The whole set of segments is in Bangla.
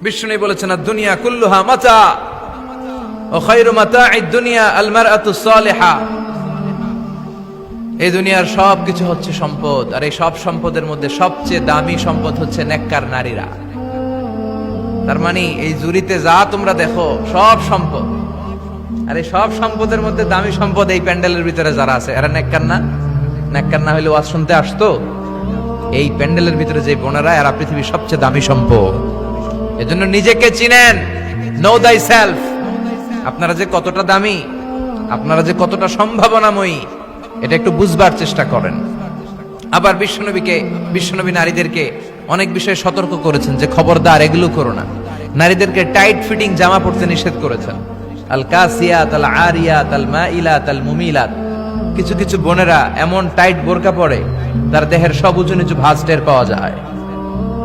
বিষ্ণু বলেছেন দুনিয়া কুল্লুহা মাতা ও খায়রু মাতা'আদ দুনিয়া আল মারআতুস সালিহা। এই দুনিয়ার সব কিছু হচ্ছে সম্পদ, আর এই সব সম্পদের মধ্যে সবচেয়ে দামি সম্পদ হচ্ছে নেককার নারীরা। তার মানে এই জুরিতে যা তোমরা দেখো সব সম্পদ, আর এই সব সম্পদের মধ্যে দামি সম্পদ এই প্যান্ডেলের ভিতরে যারা আছে এরা নেককার না? নেককার না হইলে ওয়াজ শুনতে আসতো? এই প্যান্ডেলের ভিতরে যে বোনেরা, এরা পৃথিবীর সবচেয়ে দামি সম্পদ। এজন্য নিজেকে চিনেন, নো দাই সেলফ। আপনারা যে কতটা দামি, আপনারা যে কতটা সম্ভাবনাময়ী, এটা একটু বুঝবার চেষ্টা করেন। আবার বিশ্বনবী নারীদেরকে অনেক বিষয়ে সতর্ক করেছেন যে খবরদার এগুলো করো না। নারীদেরকে টাইট ফিটিং জামা পরতে নিষেধ করেছেন। আল কাসিয়াত আল আরিয়াত আল মাইলাত আল মুমিলাত। কিছু কিছু বোনেরা এমন টাইট বোরকা পরে তার দেহের সব উঁচু নিচু ভাঁজ টের পাওয়া যায়,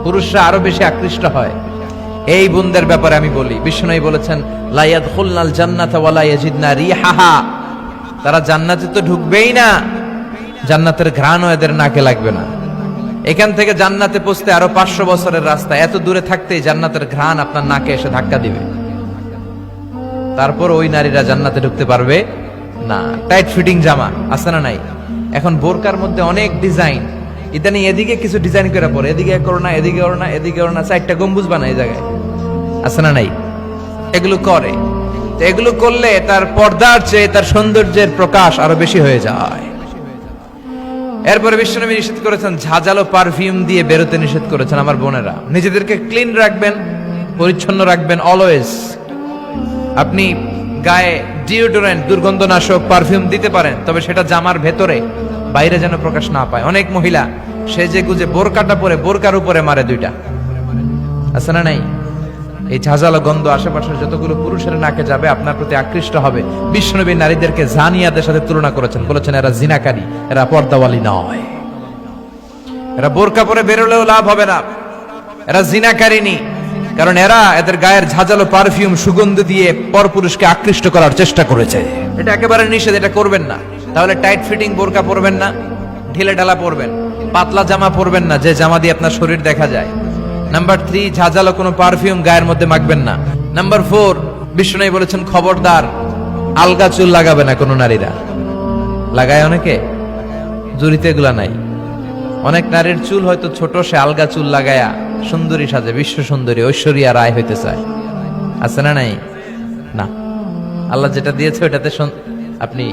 পুরুষরা আরো বেশি আকৃষ্ট হয়। এই বোনদের ব্যাপারে আমি বলি, বিশ্বনবী বলেছেন লা ইয়াদখুলনাল জান্নাতা ওয়া লা ইয়াজিদনা রিহাহা। তারা জান্নাতে তো ঢুকবেই না, জান্নাতের ঘ্রাণও এদের নাকে লাগবে না। এখান থেকে জান্নাতে পৌঁছতে আরো 500 বছরের রাস্তা, এত দূরে থাকতেই জান্নাতের ঘ্রাণ আপনার নাকে এসে ধাক্কা দিবে। তারপর ওই নারীরা জান্নাতে ঢুকতে পারবে না। টাইট ফিটিং জামা আছে না নাই? এখন বোরকার মধ্যে অনেক ডিজাইন, ইদানিং এদিকে কিছু ডিজাইন করে পরে, এদিকে করো না, এদিকে করো না, এদিকে করো না, চারটা গম্বুজ বানায় এই জায়গায়, আছে না নাই? এগুলো করে, তো এগুলো করলে তার পর্দার চেয়ে তার সৌন্দর্যের প্রকাশ আরো বেশি হয়ে যায়। এরপরে বিশ্বনবী নিষেধ করেছেন ঝাঁঝালো পারফিউম দিয়ে বেরোতে নিষেধ করেছেন। আমার বোনেরা নিজেদেরকে ক্লিন রাখবেন, পরিচ্ছন্ন রাখবেন অলওয়েজ। আপনি গায়ে ডিওডোরেন্ট, দুর্গন্ধনাশক পারফিউম দিতে পারেন, তবে সেটা জামার ভেতরে, বাইরে যেন প্রকাশ না পায়। অনেক মহিলা সেজে গুজে বোরকাটা পরে বোরকার উপরে মারে দুইটা, আছে না নাই? এই ঝাঁঝালো গন্ধ আশেপাশের যতগুলো পুরুষের নাকে যাবে আপনার প্রতি আকৃষ্ট হবে। বিশ্বনবী নারীদেরকে জানিয়াদের সাথে তুলনা করেছেন, বলেছেন এরা জিনাকারী, এরা পর্দাওয়ালী নয়, এরা বোরকা পরে বেরোলেও লাভ হবে না, এরা জিনাকারিনী। কারণ এরা এদের গায়ের ঝাঁঝালো পারফিউম সুগন্ধ দিয়ে পরপুরুষকে আকৃষ্ট করার চেষ্টা করেছে। এটা একেবারে নিষেধ, এটা করবেন না। তাহলে টাইট ফিটিং বোরকা পরবেন না, ঢিলে ঢালা পরবেন, পাতলা জামা পরবেন না যে জামা দিয়ে আপনার শরীর দেখা যায়। নাম্বার 3, ঝাঁঝালো কোনো পারফিউম গায়ের মধ্যে মাখবেন না। নাম্বার 4, বিষ্ণু বলেছেন খবরদার আলগা চুল লাগাবে না কোনো নারীরা। লাগায় অনেকে, জুরিতে এগুলা নাই। অনেক নারীর চুল হয়তো ছোট, সে আলগা চুল লাগায়া সুন্দরী সাজে, বিশ্ব সুন্দরী ঐশ্বরিয়া রায় হইতে চায়, আছে না নাই? না, আল্লাহ যেটা দিয়েছে ওটাতে আপনি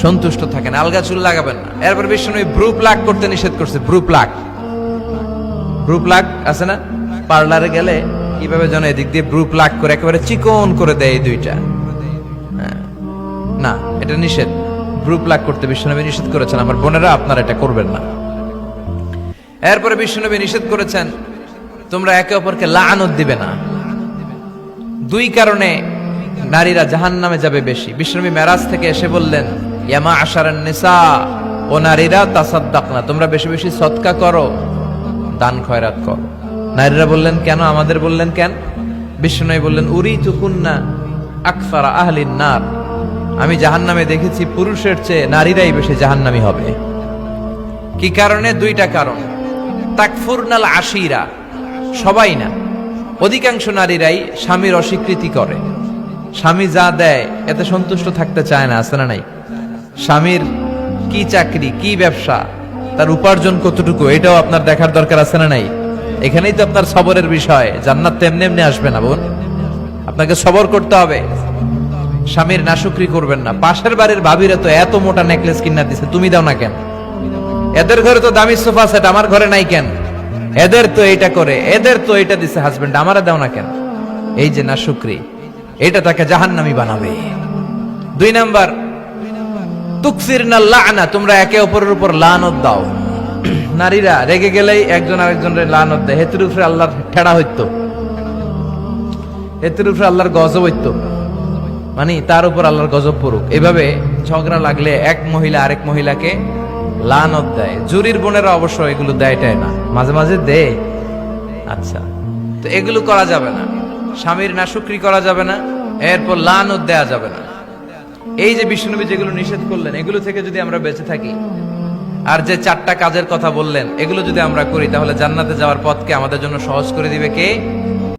সন্তুষ্ট থাকেন, আলগা চুল লাগাবেন না। এরপর বিষ্ণু ব্রু প্লাক করতে নিষেধ করছে। ব্রু প্লাক আছে না? পার্লারে গেলে কিভাবে যেন এদিক দিয়ে ব্রু প্লাক করে একেবারে চিকন করে দেয় এই দুইটা, না, এটা নিষেধ। ব্রু প্লাক করতে বিশ্বনবী নিষেধ করেছেন। আমার বোনেরা আপনারা এটা করবেন না। এরপরে বিশ্বনবী নিষেধ করেছেন তোমরা একে অপরকে লাআনত দিবে না। 2 কারণে নারীরা জাহান্নামে যাবে বেশি। বিশ্বনবী মেরাজ থেকে এসে বললেন ইয়া মা'আশারান নিসা, ও নারীরা তাসাদ্দাকনা, তোমরা বেশি বেশি সদকা করো, দান খয়রাত করো। নারীরা বললেন কেন? আমাদের বললেন কেন? বিশ্বনবী বললেন উরিতুকুন্না আকসারা আহলিন নার, আমি জাহান্নামে দেখেছি পুরুষের চেয়ে নারীরাই বেশি জাহান্নামী হবে। কি কারণে? 2টা কারণ। তাকফুরনাল আশিরা, সবাই না, অধিকাংশ নারীরাই স্বামীর অস্বীকৃতি করে। স্বামী যা দেয় এতে সন্তুষ্ট থাকতে চায় না, আছে না নাই? স্বামীর কি চাকরি, কি ব্যবসা, তার উপার্জন কতটুকু, এটাও আপনার দেখার দরকার, আছে না নাই? এখানেই তো আপনার সবরের বিষয়। জান্নাত তেমনি এমনি আসবে না বোন, আপনাকে সবর করতে হবে। স্বামীর নাশুকরি করবেন না। পাশের বাড়ির ভাবিরা তো এত মোটা নেকলেস কিনা দিছে, তুমি দাও না কেন? এদের ঘরে তো দামি সোফা সেট, আমার ঘরে নাই কেন? এদের তো এইটা করে, এদের তো এইটা দিছে হাজবেন্ড, আমারে দাও না কেন? এই যে নাশুকরি, এটা তাকে জাহান্নামী বানাবে। 2 নাম্বার, তুকসিরনাল লা'না, তোমরা একে অপরের উপর লানত দাও। নারীরা রেগে গেলেই একজন আরেকজনের লানত দেয়। হেতুর উপরে আল্লাহর ঠেড়া হইতো, হেতুর উপরে আল্লাহর গজব হইতো, মানে তার উপর আল্লাহর গজব পড়ুক। এভাবে ঝগড়া লাগলে এক মহিলা আরেক মহিলাকে লানত দেয়। জুরির বোনেরা অবশ্য এগুলো দেয়টাই না, মাঝে মাঝে দেয়। আচ্ছা, তো এগুলো করা যাবে না। স্বামীর নাশুকরি করা যাবে না, এরপর লানত দেয়া যাবে না। এই যে বিষ্ণুনবী যেগুলো নিষেধ করলেন, এগুলো থেকে যদি আমরা বেঁচে থাকি, আর যে 4টা কাজের কথা বললেন, এগুলো যদি আমরা করি, তাহলে জান্নাতে যাওয়ার পথকে আমাদের জন্য সহজ করে দিবে কে?